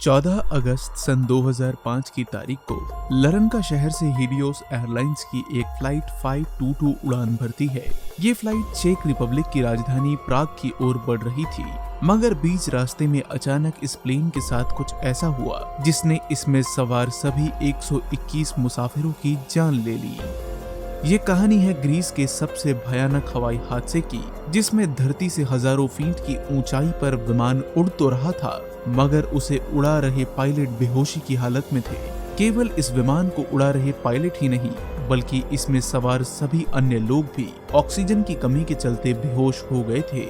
14 अगस्त सन 2005 की तारीख को लरनका शहर से हीलियोस एयरलाइंस की एक फ्लाइट 522 उड़ान भरती है। ये फ्लाइट चेक रिपब्लिक की राजधानी प्राग की ओर बढ़ रही थी, मगर बीच रास्ते में अचानक इस प्लेन के साथ कुछ ऐसा हुआ जिसने इसमें सवार सभी 121 मुसाफिरों की जान ले ली। ये कहानी है ग्रीस के सबसे भयानक हवाई हादसे की, जिसमें धरती से हजारों फीट की ऊंचाई पर विमान उड़ तो रहा था, मगर उसे उड़ा रहे पायलट बेहोशी की हालत में थे। केवल इस विमान को उड़ा रहे पायलट ही नहीं, बल्कि इसमें सवार सभी अन्य लोग भी ऑक्सीजन की कमी के चलते बेहोश हो गए थे।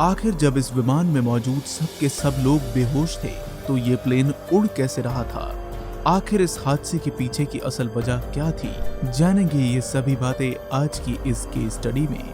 आखिर जब इस विमान में मौजूद सब के सब लोग बेहोश थे, तो ये प्लेन उड़ कैसे रहा था? आखिर इस हादसे के पीछे की असल वजह क्या थी? जानेंगे ये सभी बातें आज की इस केस स्टडी में।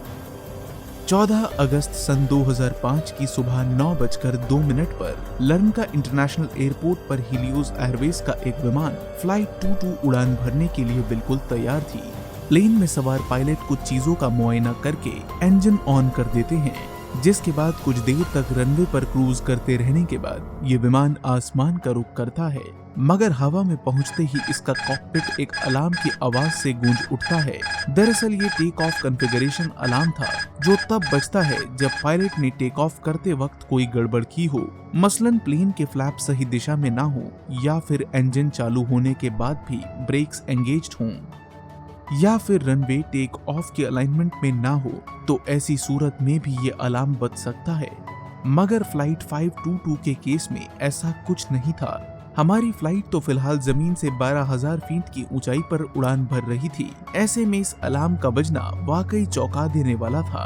14 अगस्त सन 2005 की सुबह 9:02 पर लरनका इंटरनेशनल एयरपोर्ट पर हीलियोस एयरवेज का एक विमान फ्लाइट 22 उड़ान भरने के लिए बिल्कुल तैयार थी। प्लेन में सवार पायलट कुछ चीजों का मुआयना करके इंजन ऑन कर देते हैं, जिसके बाद कुछ देर तक रनवे पर क्रूज करते रहने के बाद ये विमान आसमान का रुख करता है, मगर हवा में पहुंचते ही इसका कॉकपिट एक अलार्म की आवाज से गूंज उठता है। दरअसल ये टेक ऑफ कॉन्फ़िगरेशन अलार्म था, जो तब बजता है जब पायलट ने टेक ऑफ करते वक्त कोई गड़बड़ की हो, मसलन प्लेन के फ्लैप सही दिशा में ना हो, या फिर इंजन चालू होने के बाद भी ब्रेक्स एंगेज्ड हों, या फिर रनवे टेक ऑफ के अलाइनमेंट में ना हो, तो ऐसी सूरत में भी ये अलार्म बज सकता है। मगर फ्लाइट 522 के केस में ऐसा कुछ नहीं था। हमारी फ्लाइट तो फिलहाल जमीन से 12,000 फीट की ऊंचाई पर उड़ान भर रही थी। ऐसे में इस अलार्म का बजना वाकई चौंका देने वाला था।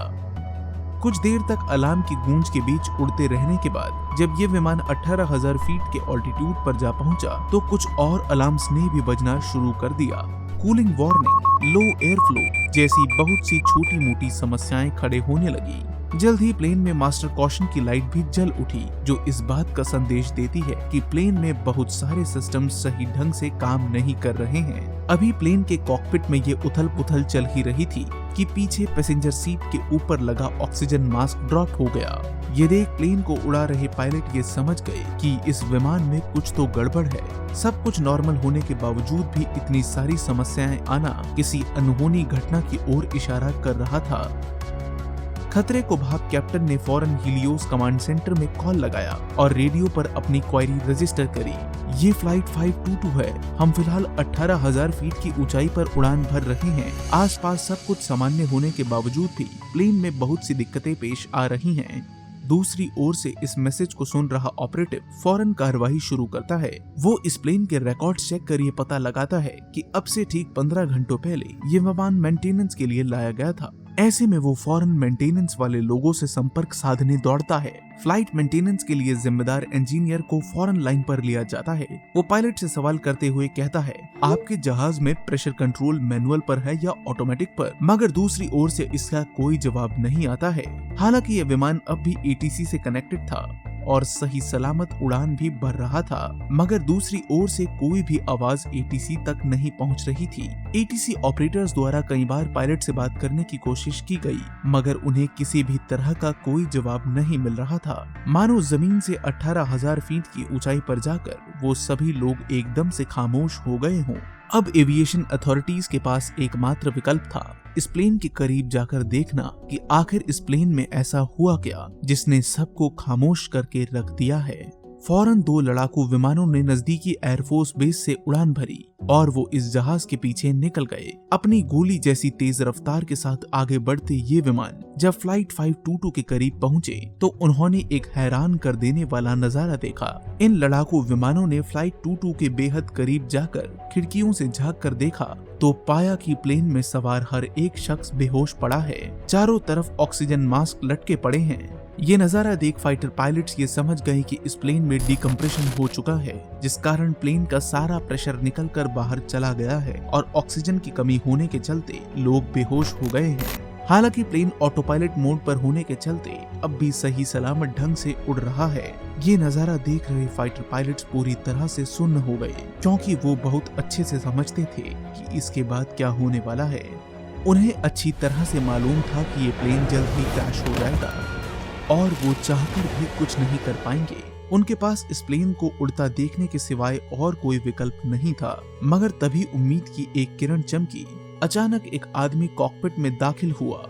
कुछ देर तक अलार्म की गूंज के बीच उड़ते रहने के बाद जब ये विमान 18,000 फीट के ऑल्टीट्यूड पर जा पहुंचा, तो कुछ और अलार्म्स ने भी बजना शुरू कर दिया। कूलिंग वार्निंग, लो एयर फ्लो जैसी बहुत सी छोटी मोटी समस्याएं खड़े होने लगी। जल्द ही प्लेन में मास्टर कॉशन की लाइट भी जल उठी, जो इस बात का संदेश देती है कि प्लेन में बहुत सारे सिस्टम सही ढंग से काम नहीं कर रहे हैं। अभी प्लेन के कॉकपिट में ये उथल पुथल चल ही रही थी कि पीछे पैसेंजर सीट के ऊपर लगा ऑक्सीजन मास्क ड्रॉप हो गया। ये देख प्लेन को उड़ा रहे पायलट ये समझ गए कि इस विमान में कुछ तो गड़बड़ है। सब कुछ नॉर्मल होने के बावजूद भी इतनी सारी समस्याएं आना किसी अनहोनी घटना की ओर इशारा कर रहा था। खतरे को भाप कैप्टन ने फौरन हीलियोस कमांड सेंटर में कॉल लगाया और रेडियो पर अपनी क्वेरी रजिस्टर करी। ये फ्लाइट 522 है, हम फिलहाल 18,000 फीट की ऊंचाई पर उड़ान भर रहे हैं। आसपास सब कुछ सामान्य होने के बावजूद भी प्लेन में बहुत सी दिक्कतें पेश आ रही हैं। दूसरी ओर से इस मैसेज को सुन रहा ऑपरेटिव फौरन कार्रवाई शुरू करता है। वो इस प्लेन के रिकॉर्ड चेक कर ये पता लगाता है कि अब से ठीक 15 घंटों पहले ये विमान मेंटेनेंस के लिए लाया गया था। ऐसे में वो फौरन मेंटेनेंस वाले लोगों से संपर्क साधने दौड़ता है। फ्लाइट मेंटेनेंस के लिए जिम्मेदार इंजीनियर को फौरन लाइन पर लिया जाता है। वो पायलट से सवाल करते हुए कहता है, आपके जहाज में प्रेशर कंट्रोल मैनुअल पर है या ऑटोमेटिक पर? मगर दूसरी ओर से इसका कोई जवाब नहीं आता है। हालांकि ये विमान अब भी एटीसी से कनेक्टेड था और सही सलामत उड़ान भी भर रहा था, मगर दूसरी ओर से कोई भी आवाज एटीसी तक नहीं पहुंच रही थी। एटीसी ऑपरेटर्स द्वारा कई बार पायलट से बात करने की कोशिश की गई, मगर उन्हें किसी भी तरह का कोई जवाब नहीं मिल रहा था। मानो जमीन से 18,000 फीट की ऊंचाई पर जाकर वो सभी लोग एकदम से खामोश हो गए हों। अब एविएशन अथॉरिटीज के पास एकमात्र विकल्प था इस प्लेन के करीब जाकर देखना कि आखिर इस प्लेन में ऐसा हुआ क्या जिसने सबको खामोश करके रख दिया है। फौरन 2 लड़ाकू विमानों ने नजदीकी एयरफोर्स बेस से उड़ान भरी और वो इस जहाज के पीछे निकल गए। अपनी गोली जैसी तेज रफ्तार के साथ आगे बढ़ते ये विमान जब फ्लाइट 522 के करीब पहुंचे, तो उन्होंने एक हैरान कर देने वाला नजारा देखा। इन लड़ाकू विमानों ने फ्लाइट 22 के बेहद करीब जाकर खिड़कियों से झांक कर देखा, तो पाया कि प्लेन में सवार हर एक शख्स बेहोश पड़ा है। चारों तरफ ऑक्सीजन मास्क लटके पड़े हैं। ये नजारा देख फाइटर पायलट्स ये समझ गए कि इस प्लेन में डिकम्प्रेशन हो चुका है, जिस कारण प्लेन का सारा प्रेशर निकलकर बाहर चला गया है और ऑक्सीजन की कमी होने के चलते लोग बेहोश हो गए हैं। हालांकि प्लेन ऑटो पायलट मोड पर होने के चलते अब भी सही सलामत ढंग से उड़ रहा है। ये नजारा देख रहे फाइटर पायलट्स पूरी तरह से सुन्न हो गए, क्योंकि वो बहुत अच्छे से समझते थे कि इसके बाद क्या होने वाला है। उन्हें अच्छी तरह से मालूम था कि ये प्लेन जल्द ही क्रैश हो जाएगा और वो चाहकर भी कुछ नहीं कर पाएंगे। उनके पास इस प्लेन को उड़ता देखने के सिवाय और कोई विकल्प नहीं था। मगर तभी उम्मीद की एक किरण चमकी। अचानक एक आदमी कॉकपिट में दाखिल हुआ।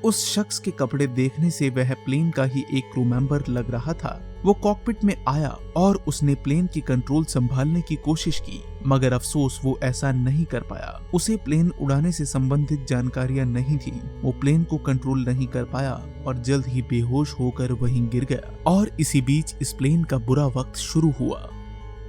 उस शख्स के कपड़े देखने से वह प्लेन का ही एक क्रू मेंबर लग रहा था। वो कॉकपिट में आया और उसने प्लेन की कंट्रोल संभालने की कोशिश की, मगर अफसोस वो ऐसा नहीं कर पाया। उसे प्लेन उड़ाने से संबंधित जानकारियां नहीं थी। वो प्लेन को कंट्रोल नहीं कर पाया और जल्द ही बेहोश होकर वहीं गिर गया। और इसी बीच इस प्लेन का बुरा वक्त शुरू हुआ।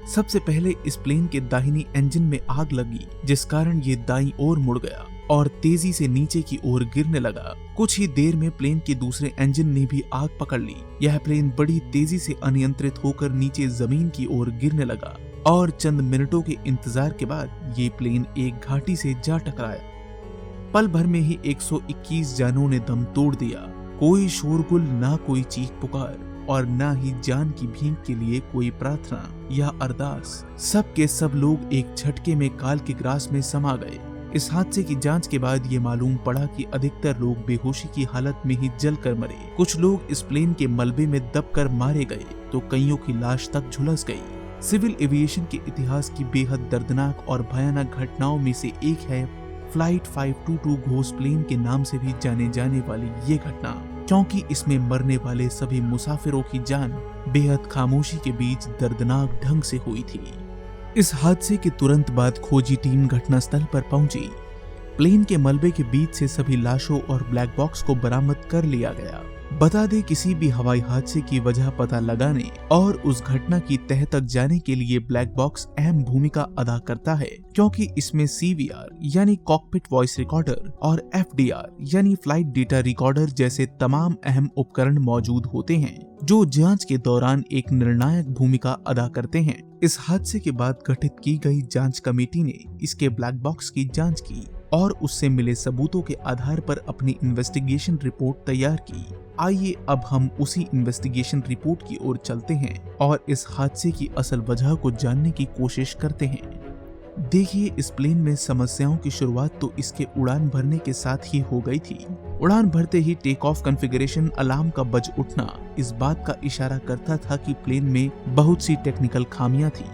सबसे पहले इस प्लेन के दाहिनी इंजन में आग लगी, जिस कारण ये दाईं ओर मुड़ गया और तेजी से नीचे की ओर गिरने लगा। कुछ ही देर में प्लेन के दूसरे इंजन ने भी आग पकड़ ली। यह प्लेन बड़ी तेजी से अनियंत्रित होकर नीचे जमीन की ओर गिरने लगा और चंद मिनटों के इंतजार के बाद ये प्लेन एक घाटी से जा टकराया। पल भर में ही 121 जानों ने दम तोड़ दिया। कोई शोरगुल, ना कोई चीख पुकार और ना ही जान की भीख के लिए कोई प्रार्थना या अरदास। सब के सब लोग एक झटके में काल के ग्रास में समा गए। इस हादसे की जांच के बाद ये मालूम पड़ा कि अधिकतर लोग बेहोशी की हालत में ही जलकर मरे। कुछ लोग इस प्लेन के मलबे में दबकर मारे गए तो कईयों की लाश तक झुलस गई। सिविल एविएशन के इतिहास की बेहद दर्दनाक और भयानक घटनाओं में से एक है फ्लाइट 522 घोस्ट प्लेन के नाम से भी जाने जाने वाली ये घटना, क्योंकि इसमें मरने वाले सभी मुसाफिरों की जान बेहद खामोशी के बीच दर्दनाक ढंग से हुई थी। इस हादसे के तुरंत बाद खोजी टीम घटनास्थल पर पहुंची। प्लेन के मलबे के बीच से सभी लाशों और ब्लैक बॉक्स को बरामद कर लिया गया। बता दें, किसी भी हवाई हादसे की वजह पता लगाने और उस घटना की तह तक जाने के लिए ब्लैक बॉक्स अहम भूमिका अदा करता है, क्योंकि इसमें CVR यानी कॉकपिट वॉइस रिकॉर्डर और FDR यानी फ्लाइट डेटा रिकॉर्डर जैसे तमाम अहम उपकरण मौजूद होते हैं, जो जांच के दौरान एक निर्णायक भूमिका अदा करते हैं। इस हादसे के बाद गठित की गई जांच कमेटी ने इसके ब्लैक बॉक्स की जांच की और उससे मिले सबूतों के आधार पर अपनी इन्वेस्टिगेशन रिपोर्ट तैयार की। आइए अब हम उसी इन्वेस्टिगेशन रिपोर्ट की ओर चलते हैं और इस हादसे की असल वजह को जानने की कोशिश करते हैं। देखिए, इस प्लेन में समस्याओं की शुरुआत तो इसके उड़ान भरने के साथ ही हो गई थी। उड़ान भरते ही टेक ऑफ कॉन्फ़िगरेशन अलार्म का बज उठना इस बात का इशारा करता था कि प्लेन में बहुत सी टेक्निकल खामियां थी।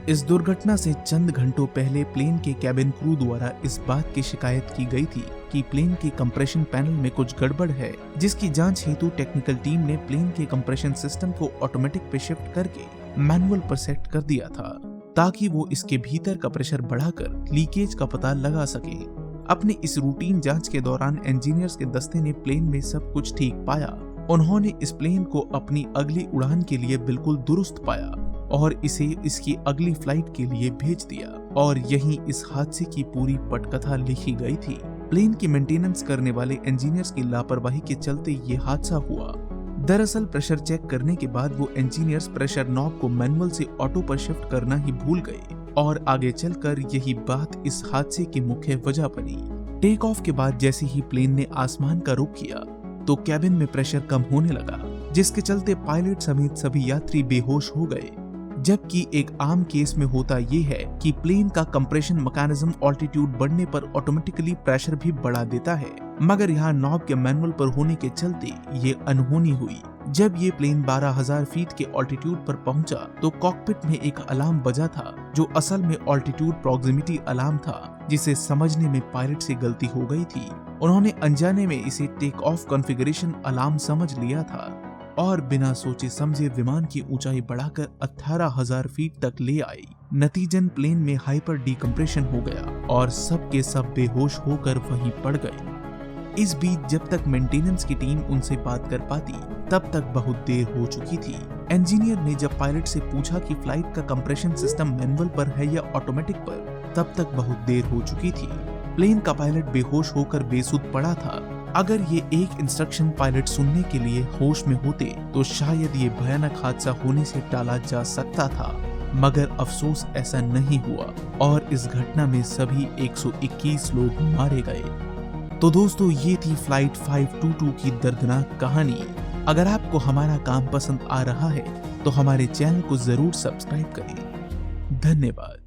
इस दुर्घटना से चंद घंटों पहले प्लेन के कैबिन क्रू द्वारा इस बात की शिकायत की गई थी कि प्लेन के कंप्रेशन पैनल में कुछ गड़बड़ है, जिसकी जांच हेतु टेक्निकल टीम ने प्लेन के कंप्रेशन सिस्टम को ऑटोमेटिक पे शिफ्ट करके मैनुअल पर सेट कर दिया था, ताकि वो इसके भीतर का प्रेशर बढ़ाकर लीकेज का पता लगा सके। अपनी इस रूटीन जांच के दौरान इंजीनियर्स के दस्ते ने प्लेन में सब कुछ ठीक पाया। उन्होंने इस प्लेन को अपनी अगली उड़ान के लिए बिल्कुल दुरुस्त पाया और इसे इसकी अगली फ्लाइट के लिए भेज दिया, और यहीं इस हादसे की पूरी पटकथा लिखी गई थी। प्लेन की मेंटेनेंस करने वाले इंजीनियर्स की लापरवाही के चलते ये हादसा हुआ। दरअसल प्रेशर चेक करने के बाद वो इंजीनियर्स प्रेशर नॉब को मैनुअल से ऑटो पर शिफ्ट करना ही भूल गए और आगे चलकर यही बात इस हादसे की मुख्य वजह बनी। टेक ऑफ के बाद जैसे ही प्लेन ने आसमान का रुख किया तो कैबिन में प्रेशर कम होने लगा, जिसके चलते पायलट समेत सभी यात्री बेहोश हो गए। जबकि एक आम केस में होता ये है कि प्लेन का कंप्रेशन मैकेनिज्म ऑल्टीट्यूड बढ़ने पर ऑटोमेटिकली प्रेशर भी बढ़ा देता है, मगर यहाँ नॉब के मैनुअल पर होने के चलते ये अनहोनी हुई। जब ये प्लेन 12,000 फीट के ऑल्टीट्यूड पर पहुंचा तो कॉकपिट में एक अलार्म बजा था, जो असल में ऑल्टीट्यूड प्रॉक्सिमिटी अलार्म था, जिसे समझने में पायलट से गलती हो गई थी। उन्होंने अनजाने में इसे टेक ऑफ कॉन्फ़िगरेशन अलार्म समझ लिया था और बिना सोचे समझे विमान की ऊंचाई बढ़ाकर 18,000 फीट तक ले आई। नतीजन प्लेन में हाइपर डीकम्प्रेशन हो गया और सब के सब बेहोश होकर वहीं पड़ गए। इस बीच जब तक मेंटेनेंस की टीम उनसे बात कर पाती तब तक बहुत देर हो चुकी थी। इंजीनियर ने जब पायलट से पूछा कि फ्लाइट का कंप्रेशन सिस्टम मैनुअल पर है या ऑटोमेटिक पर, तब तक बहुत देर हो चुकी थी। प्लेन का पायलट बेहोश होकर बेसुध पड़ा था। अगर ये एक इंस्ट्रक्शन पायलट सुनने के लिए होश में होते तो शायद ये भयानक हादसा होने से टाला जा सकता था, मगर अफसोस ऐसा नहीं हुआ और इस घटना में सभी 121 लोग मारे गए। तो दोस्तों, ये थी फ्लाइट 522 की दर्दनाक कहानी। अगर आपको हमारा काम पसंद आ रहा है तो हमारे चैनल को जरूर सब्सक्राइब करें। धन्यवाद।